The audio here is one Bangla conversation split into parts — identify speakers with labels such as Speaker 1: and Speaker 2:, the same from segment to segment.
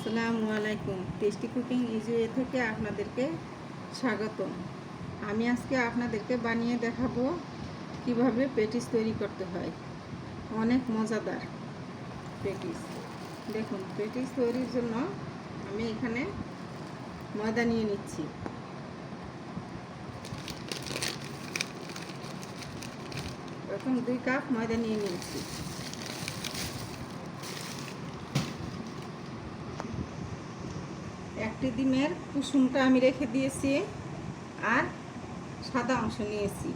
Speaker 1: আসসালামু আলাইকুম। টেস্টি কুকিং ইজি ওয়ে থেকে আপনাদেরকে স্বাগতম। আমি আজকে আপনাদেরকে বানিয়ে দেখাবো কিভাবে পেটিস তৈরি করতে হয়। অনেক মজাদার পেটিস। দেখুন, পেটিস তৈরির জন্য আমি এখানে ময়দা নিয়ে নিচ্ছি। প্রথম 2 কাপ ময়দা নিয়ে নিয়েছি। একটি ডিমের কুসুমটা আমি রেখে দিয়েছি, আর সাদা অংশ নিয়েছি।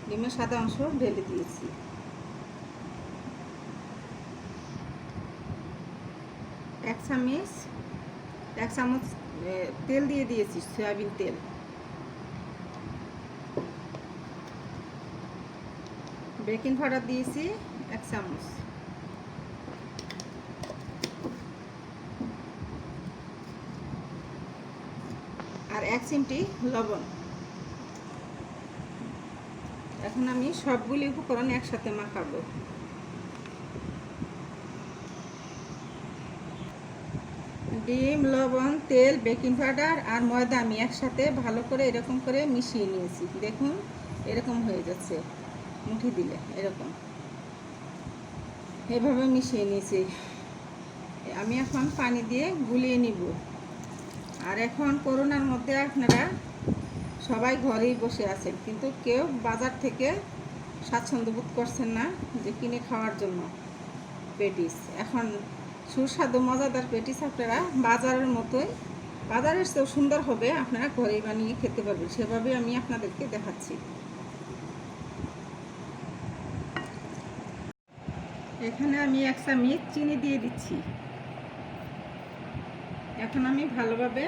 Speaker 1: ডিমের সাদা অংশ ঢেলে দিয়েছি। এক চামচ তেল দিয়ে দিয়েছি, সয়াবিন তেল। বেকিং পাউডার দিয়েছি 1 চামচ। আর 1 চিমটি লবণ। এখন আমি সবগুলি উপকরণ একসাথে মাখাবো। ডিম, লবণ, তেল, বেকিং পাউডার আর ময়দা আমি একসাথে ভালো করে এরকম করে মিশিয়ে নিয়েছি। দেখুন, এরকম হয়ে যাচ্ছে। মুঠি দিলে এরকম এভাবে মিশিয়ে নিয়েছি। আমি এখন পানি দিয়ে গুলিয়ে নিব। আর এখন করোনার মধ্যে আপনারা সবাই ঘরেই বসে আছেন, কিন্তু কেউ বাজার থেকে স্বাচ্ছন্দ্য বোধ করছেন না যে কিনে খাওয়ার জন্য পেটিস। এখন সুস্বাদু মজাদার পেটিস আপনারা বাজারের মতোই, বাজারের চেয়েও সুন্দর হবে, আপনারা ঘরেই বানিয়ে খেতে পারবেন। সেভাবে আমি আপনাদেরকে দেখাচ্ছি। এখানে আমি 1 চামচ চিনি দিয়ে দিচ্ছি। এখন আমি ভালোভাবে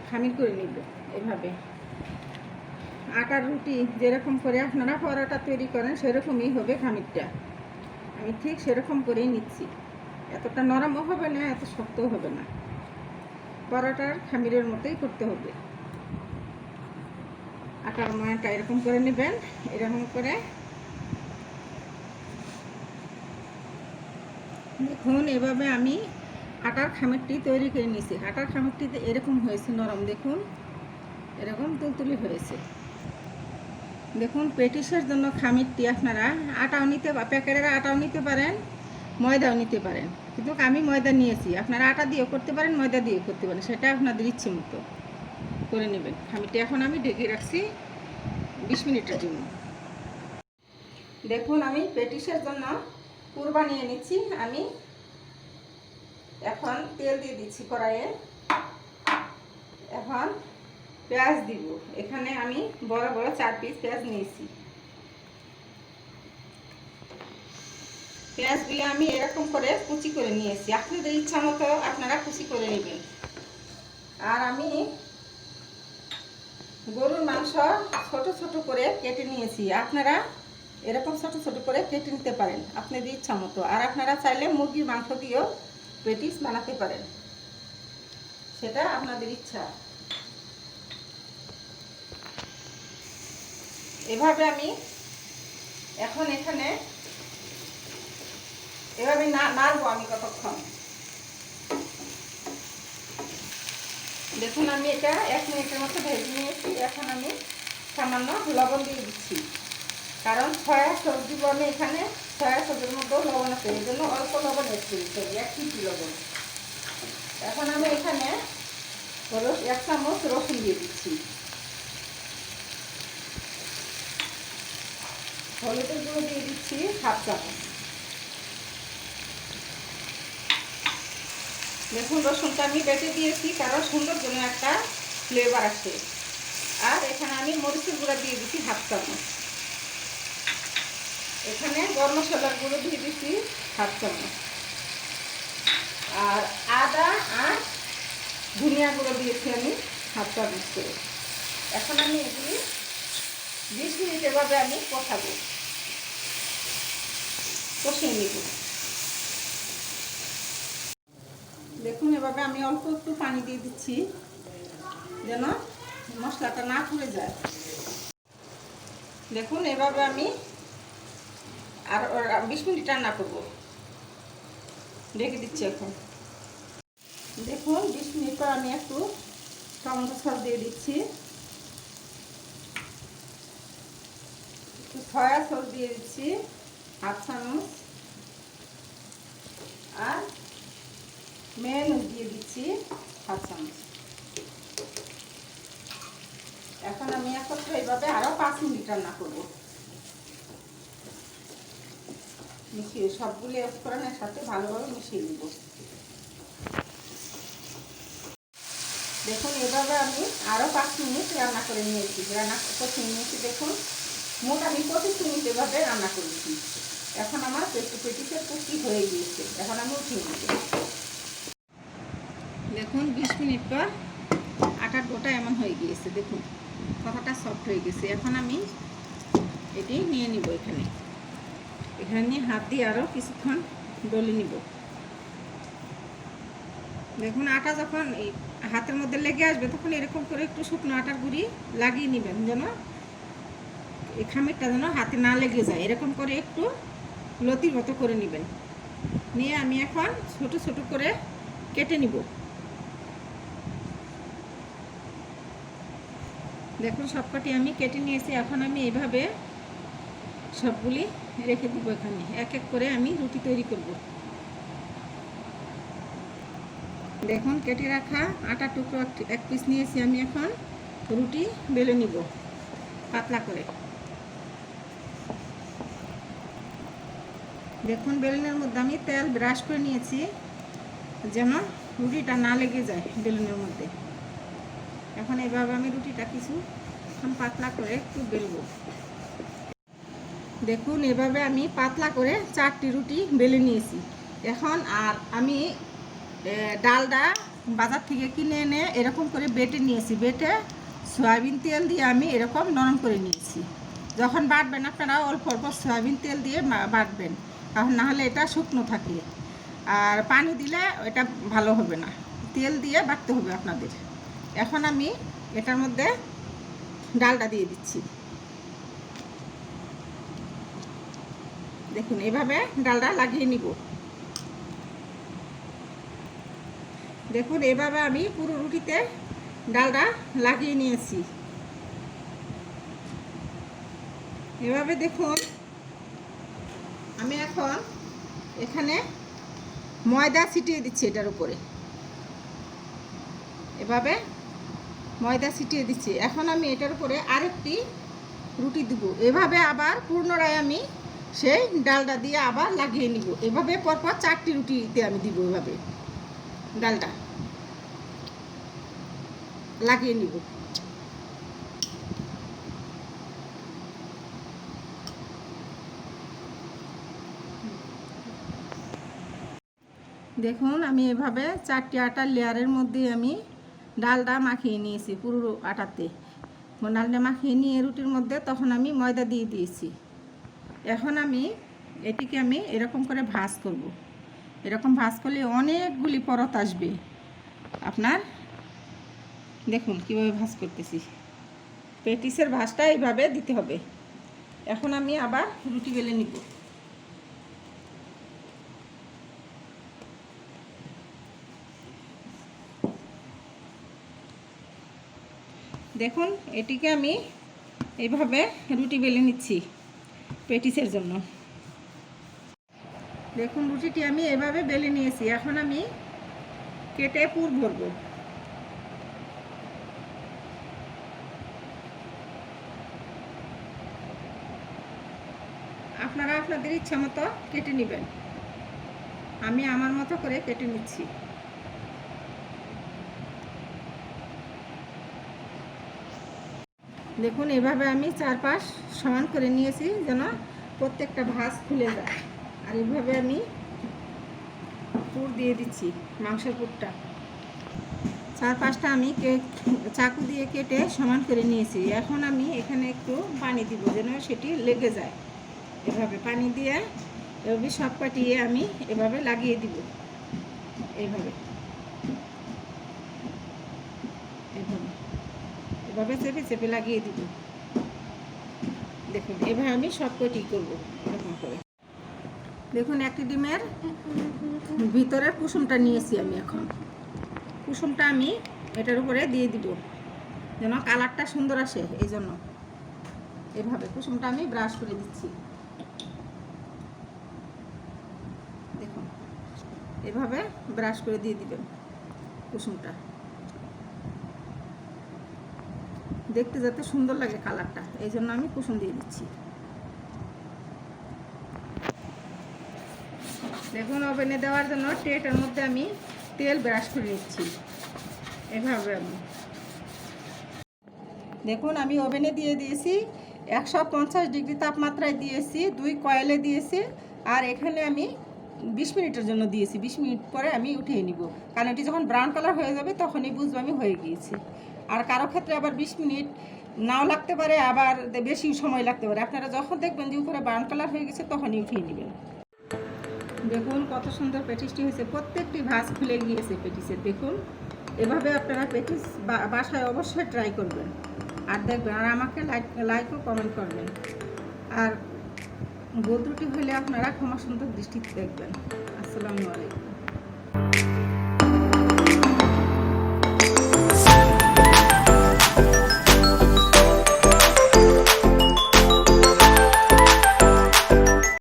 Speaker 1: খামির করে নিব। এভাবে আটার রুটি যেরকম করে আপনারা পরোটা তৈরি করেন সেরকমই হবে খামিরটা। আমি ঠিক সেরকম করেই নিচ্ছি। এতটা নরমও হবে না, এত শক্তও হবে না। পরোটার খামিরের মতোই করতে হবে। আটার ময়াটা এরকম করে নেবেন। এরকম করে দেখুন, এভাবে আমি আটার খামিরটি তৈরি করে নিয়েছি। আটার খামিরটিতে এরকম হয়েছে নরম। দেখুন, এরকম তুলতুলি হয়েছে। দেখুন, পেটিসের জন্য খামিরটি আপনারা আটাও নিতে, প্যাকেটের আটাও নিতে পারেন, ময়দাও নিতে পারেন। কিন্তু আমি ময়দা নিয়েছি। আপনারা আটা দিয়েও করতে পারেন, ময়দা দিয়েও করতে পারেন, সেটা আপনাদের ইচ্ছে মতো করে নেবেন। খামিরটি এখন আমি ঢেকে রাখছি 20 মিনিটের জন্য। দেখুন, আমি পেটিসের জন্য পুর বানিয়ে নিচ্ছি। আমি এখন তেল দিয়ে দিচ্ছি কড়াইয়ে। এখন পেঁয়াজ দিব। এখানে আমি বড় বড় 4 পিস পেঁয়াজ নিয়েছি। পেঁয়াজগুলো আমি এরকম করে কুচি করে নিয়েছি। আপনাদের ইচ্ছা মতো আপনারা কুচি করে নেবেন। আর আমি গরুর মাংস ছোট ছোট করে কেটে নিয়েছি। আপনারা এরকম ছোট ছোট করে কেটে নিতে পারেন আপনাদের ইচ্ছা মতো। আর আপনারা চাইলে মুরগির মাংস দিয়েও পেটিস বানাতে পারেন, সেটা আপনাদের ইচ্ছা। এভাবে আমি এখন এখানে এভাবে নাড়বো আমি কতক্ষণ। দেখুন, আমি এটা 1 মিনিটের মতো ভেজে নিয়েছি। এখন আমি সামান্য লবণ দিয়ে দিচ্ছি, কারণ সয়া সস দিব আমি এখানে। সয়া সসের মধ্যেও লবণ আছে, এই জন্য অল্প লবণ এড করেছি, 1 চিমটি লবণ। এখন আমি এখানে 1 চামচ রসুন দিয়ে দিচ্ছি। হলুদের গুঁড়ো দিয়ে দিচ্ছি 1/2 চামচ। দেখুন, রসুনটা আমি বেটে দিয়েছি, কারণ সুন্দর জন্য একটা ফ্লেভার আসে। আর এখানে আমি মরিচের গুঁড়া দিয়ে দিচ্ছি 1/2 চামচ। এখানে গরম মশলার গুঁড়ো দিয়ে দিচ্ছি 1/2 চামচ। আর আদা আর ধনিয়া গুঁড়ো দিয়েছি আমি 1/2 চামচ করে। এখন আমি এগুলি 20 মিনিট এভাবে আমি কষিয়ে নিব। দেখুন, এভাবে আমি অল্প একটু পানি দিয়ে দিচ্ছি যেন মশলাটা না পুড়ে যায়। দেখুন, এভাবে আমি আর 20 মিনিট রান্না করব। রেখে দিচ্ছি এখন। দেখুন 20 মিনিট পর আমি একটু টমেটো সস দিয়ে দিচ্ছি, একটু সয়া সস দিয়ে দিচ্ছি 1/2 চামচ, আর মেয়োনিজ দিয়ে দিচ্ছি 1/2 চামচ। এখন আমি একত্রে এইভাবে আরো 5 মিনিট রান্না করব। মিশিয়ে সবগুলো উপকরণের সাথে ভালোভাবে মিশিয়ে দেব। দেখুন এভাবে আমি আরো 5 মিনিট রান্না করে নিয়েছি। রান্না করতে নিয়েছি, দেখুন মোট আমি 25 মিনিট এভাবে রান্না করেছি। এখন আমার পেটিসের কুচি হয়ে গিয়েছে। এখন আমি উঠিয়ে নেব। দেখুন 20 মিনিট পর আটার গোটা এমন হয়ে গিয়েছে। দেখুন কতটা সফট হয়ে গেছে। এখন আমি এটি নিয়ে নিব। এখানে নিয়ে হাত দিয়ে আরও কিছুক্ষণ ডলে নিব। দেখুন আটা যখন এই হাতের মধ্যে লেগে আসবে তখন এরকম করে একটু শুকনো আটার গুঁড়ি লাগিয়ে নেবেন, যেন এই খামিরটা যেন হাতে না লেগে যায়। এরকম করে একটু লতির মতো করে নেবেন। নিয়ে আমি এখন ছোট ছোট করে কেটে নিব। দেখুন সবকটি আমি কেটে নিয়েছি। এখন আমি এইভাবে সবগুলি রেখে দিব। এখানে এক এক করে আমি রুটি তৈরি করব। দেখুন কেটে রাখা আটা টুকরো এক পিস নিয়েছি। আমি এখন রুটি বেলে নিব পাতলা করে। দেখুন বেলুনের মধ্যে আমি তেল ব্রাশ করে নিয়েছি, যেন রুটিটা না লেগে যায় বেলুনের মধ্যে। এখন এইভাবে আমি রুটিটা কিছু পাতলা করে একটু বেলবো। দেখুন এভাবে আমি পাতলা করে 4টি রুটি বেলে নিয়েছি। এখন আর আমি ডালটা বাজার থেকে কিনে এনে এরকম করে বেটে নিয়েছি। বেটে সয়াবিন তেল দিয়ে আমি এরকম নরম করে নিয়েছি। যখন বাটবেন আপনারা অল্প অল্প সয়াবিন তেল দিয়ে বাটবেন, কারণ নাহলে এটা শুকনো থাকে, আর পানি দিলে এটা ভালো হবে না। তেল দিয়ে বাটতে হবে আপনাদের। এখন আমি এটার মধ্যে ডালটা দিয়ে দিচ্ছি। দেখুন এভাবে ডালটা লাগিয়ে নিব। দেখুন এভাবে আমি পুরো রুটিতে ডালটা লাগিয়ে নিয়েছি। এভাবে দেখুন আমি এখন এখানে ময়দা ছিটিয়ে দিচ্ছি এটার উপরে। এভাবে ময়দা ছিটিয়ে দিচ্ছি। এখন আমি এটার উপরে আরেকটি রুটি দিব। এভাবে আবার পুনরায় আমি সেই ডালটা দিয়ে আবার লাগিয়ে নিব। এভাবে পরপর 4টি রুটিতে আমি দিব। এভাবে ডালটা লাগিয়ে নিব। দেখুন আমি এভাবে 4টি আটার লেয়ারের মধ্যে আমি ডালটা মাখিয়ে নিয়েছি পুরো আটাতে। ডালটা মাখিয়ে নিয়ে রুটির মধ্যে তখন আমি ময়দা দিয়ে দিয়েছি। এখন আমি এটিকে আমি এরকম করে ভাঁজ করব। এরকম ভাঁজ করলে অনেকগুলি পরত আসবে আপনার। দেখুন কীভাবে ভাঁজ করতেছি। পেটিসের ভাঁজটা এইভাবে দিতে হবে। এখন আমি আবার রুটি বেলে নিব। দেখুন এটিকে আমি এইভাবে রুটি বেলে নিচ্ছি পেটিসের জন্য। দেখুন রুটিটি আমি এভাবে বেলে নিয়েছি। এখন আমি কেটে পুর ভরব। আপনারা আপনাদের ইচ্ছা মতো কেটে নেবেন। আমি আমার মতো করে কেটে নিচ্ছি। দেখুন এভাবে আমি 4 পাশ সমান করে নিয়েছি, যেন প্রত্যেকটা ভাঁজ খুলে যায়। আর এভাবে আমি পুর দিয়ে দিচ্ছি, মাংসের পুরটা। 4 পাশটা আমি চাকু দিয়ে কেটে সমান করে নিয়েছি। এখন আমি এখানে একটু পানি দিব, যেন সেটি লেগে যায়। এভাবে পানি দিয়ে এভাবে সব কাটিয়ে আমি এভাবে লাগিয়ে দিব। এইভাবে এভাবে এভাবে চেপে চেপে লাগিয়ে দিব। দেখুন এভাবে আমি সব কটি করবো এরকম করে। দেখুন একটি ডিমের ভিতরের কুসুমটা নিয়েছি আমি। এখন কুসুমটা আমি এটার উপরে দিয়ে দিব যেন কালারটা সুন্দর আসে, এই জন্য এভাবে কুসুমটা আমি ব্রাশ করে দিচ্ছি। দেখুন এভাবে ব্রাশ করে দিয়ে দিবেন কুসুমটা, দেখতে যাতে সুন্দর লাগে কালারটা, এই জন্য আমি কুসুম দিয়ে দিচ্ছি। দেখুন ওভেনে দেওয়ার জন্য ট্রেটার মধ্যে আমি তেল ব্রাশ করে নিচ্ছি এভাবে। আমি দেখুন আমি ওভেনে দিয়ে দিয়েছি 150 ডিগ্রি তাপমাত্রায় দিয়েছি, 2 কয়েলে দিয়েছি। আর এখানে আমি 20 মিনিটের জন্য দিয়েছি। 20 মিনিট পরে আমি উঠিয়ে নিব, কারণ এটি যখন ব্রাউন কালার হয়ে যাবে তখনই বুঝবো আমি হয়ে গিয়েছি। আর কারো ক্ষেত্রে আবার 20 মিনিট নাও লাগতে পারে, আবার বেশি সময় লাগতে পারে। আপনারা যখন দেখবেন যে উপরে ব্রাউন কালার হয়ে গেছে তখনই উঠিয়ে নেবেন। দেখুন কত সুন্দর পেটিসটি হয়েছে, প্রত্যেকটি ভাঁজ খুলে গিয়েছে পেটিসের। দেখুন এভাবে আপনারা পেটিস বাসায় অবশ্যই ট্রাই করবেন আর দেখবেন, আর আমাকে লাইক ও কমেন্ট করবেন। আর ভুল ত্রুটি হলে আপনারা ক্ষমা সুন্দর দৃষ্টিতে দেখবেন। আসসালামু আলাইকুম।